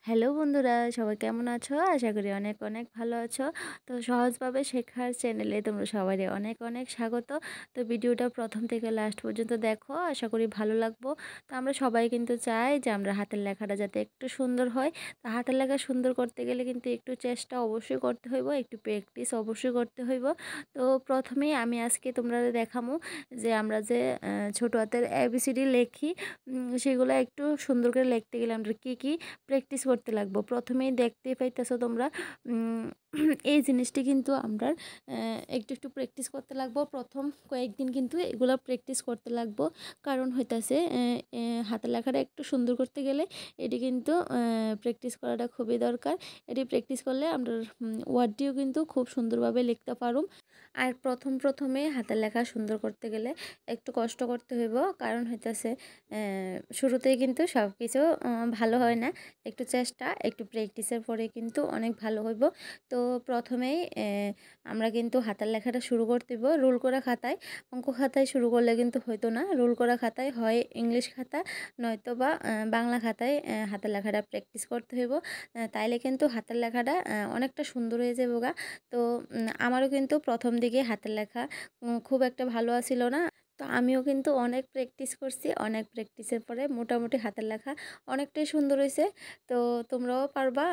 Hello বন্ধুরা, সবাই কেমন আছো? আশা করি অনেক অনেক ভালো আছো। তো সহজভাবে শেখার চ্যানেলে তোমরা সবারই অনেক অনেক স্বাগত। তো ভিডিওটা প্রথম থেকে লাস্ট পর্যন্ত দেখো, আশা করি ভালো লাগবো। তো আমরা সবাই কিন্তু চাই যে আমরা হাতের লেখাটা যাতে একটু সুন্দর হয়। তো হাতের লেখা সুন্দর করতে গেলে কিন্তু একটু চেষ্টা অবশ্যই করতে হইব, একটু প্র্যাকটিস অবশ্যই করতে হইব। তো প্রথমেই আমি আজকে তোমরা দেখামু যে আমরা যে ছোট হাতের ABCD লেখি, সেগুলো একটু সুন্দর করে লিখতে গেলে আমরা কী কী প্র্যাকটিস করতে লাগবো। প্রথমেই দেখতেই পাইতেছো তোমরা, এই জিনিসটি কিন্তু আমরা একটু একটু প্র্যাকটিস করতে লাগবো। প্রথম কয়েকদিন কিন্তু এগুলো প্র্যাকটিস করতে লাগবো, কারণ হইতাছে হাতের লেখাটা একটু সুন্দর করতে গেলে এটি কিন্তু প্র্যাকটিস করাটা খুবই দরকার। এটি প্র্যাকটিস করলে আমরা ওয়ার্ডটিও কিন্তু খুব সুন্দরভাবে লিখতে পারুম। আর প্রথমে হাতের লেখা সুন্দর করতে গেলে একটু কষ্ট করতে হইব, কারণ হইতাছে শুরুতেই কিন্তু সব কিছু ভালো হয় না। একটু চেষ্টা, একটু প্র্যাকটিসের পরে কিন্তু অনেক ভালো হইব। তো প্রথমেই আমরা কিন্তু হাতের লেখাটা শুরু করতে হইব রুল করা খাতায়। অঙ্ক খাতায় শুরু করলে কিন্তু হইতো না। রুল করা খাতায় হয় ইংলিশ খাতা, নয়তো বা বাংলা খাতায় হাতের লেখাটা প্র্যাকটিস করতে হইব। তাইলে কিন্তু হাতের লেখাটা অনেকটা সুন্দর হয়ে যাবে গা। তো আমারও কিন্তু প্রথম দিকে হাতের লেখা খুব একটা ভালো ছিল না। তো আমিও কিন্তু অনেক প্র্যাকটিস করছি, অনেক প্র্যাকটিসের পরে মোটামুটি হাতের লেখা অনেকটাই সুন্দর হয়েছে। তো তোমরাও পারবা।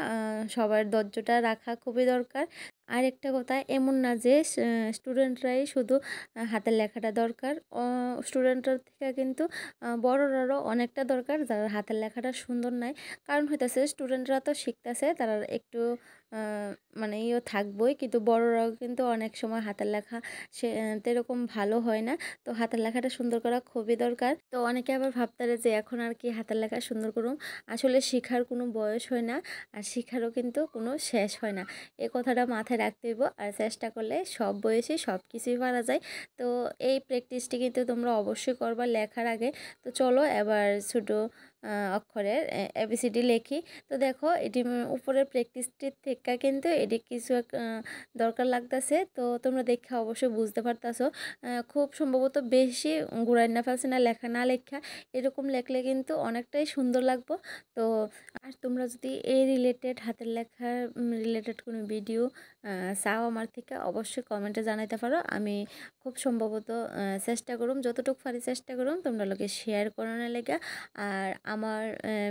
সবার ধৈর্যটা রাখা খুবই দরকার। আর একটা কথা, এমন না যে স্টুডেন্টরাই শুধু হাতের লেখাটা দরকার, স্টুডেন্টরা থেকে কিন্তু বড়রারও অনেকটা দরকার যারা হাতের লেখাটা সুন্দর নয়। কারণ হইতেছে স্টুডেন্টরা তো শিখতেছে, তারা একটু মানে ইয়ে থাকবই, কিন্তু বড়রাও কিন্তু অনেক সময় হাতের লেখা সে এরকম ভালো হয় না। তো হাতের লেখাটা সুন্দর করা খুবই দরকার। তো অনেকে আবার ভাবতারে যে এখন আর কি হাতের লেখা সুন্দর করুম। আসলে শিখার কোনো বয়স হয় না, আর শিখারও কিন্তু কোনো শেষ হয় না। এই কথাটা মাথায় রাখতে হইব। আর চেষ্টা করলে সব বয়সে সব কিছুই পারা যায়। তো এই প্র্যাকটিসটি কিন্তু তোমরা অবশ্যই করবা লেখার আগে। তো চলো এবার ছোটো অক্ষরের ABCD লেখি। তো দেখো এটি উপরের প্র্যাকটিসটির থেকে কিন্তু এটি কিছু দরকার লাগতেছে। তো তোমরা দেখে অবশ্যই বুঝতে পারতাছো। খুব সম্ভবত বেশি ঘুরাই না ফেলছে না, লেখা না লেখা এরকম লেখলে কিন্তু অনেকটাই সুন্দর লাগবো। তো আর তোমরা যদি এই রিলেটেড হাতের লেখার রিলেটেড কোনো ভিডিও চাও আমার থেকে, অবশ্যই কমেন্টে জানাইতে পারো। আমি খুব সম্ভবত চেষ্টা করুম, যতটুকু পারি চেষ্টা করুম তোমরা লোকে শেয়ার করানোর লেগে। আর আমার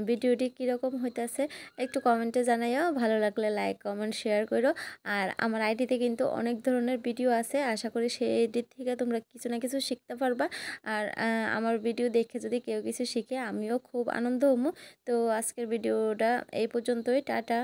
ভিডিওটি কীরকম হইতেছে একটু কমেন্টে জানাইও। ভালো লাগলে লাইক কমেন্ট শেয়ার করো। আর আমার আইডিতে কিন্তু অনেক ধরনের ভিডিও আছে, আশা করি সেই দিক থেকে তোমরা কিছু না কিছু শিখতে পারবা। আর আমার ভিডিও দেখে যদি কেউ কিছু শিখে আমিও খুব আনন্দ হবো। তো আজকের ভিডিওটা এই পর্যন্তই, টাটা।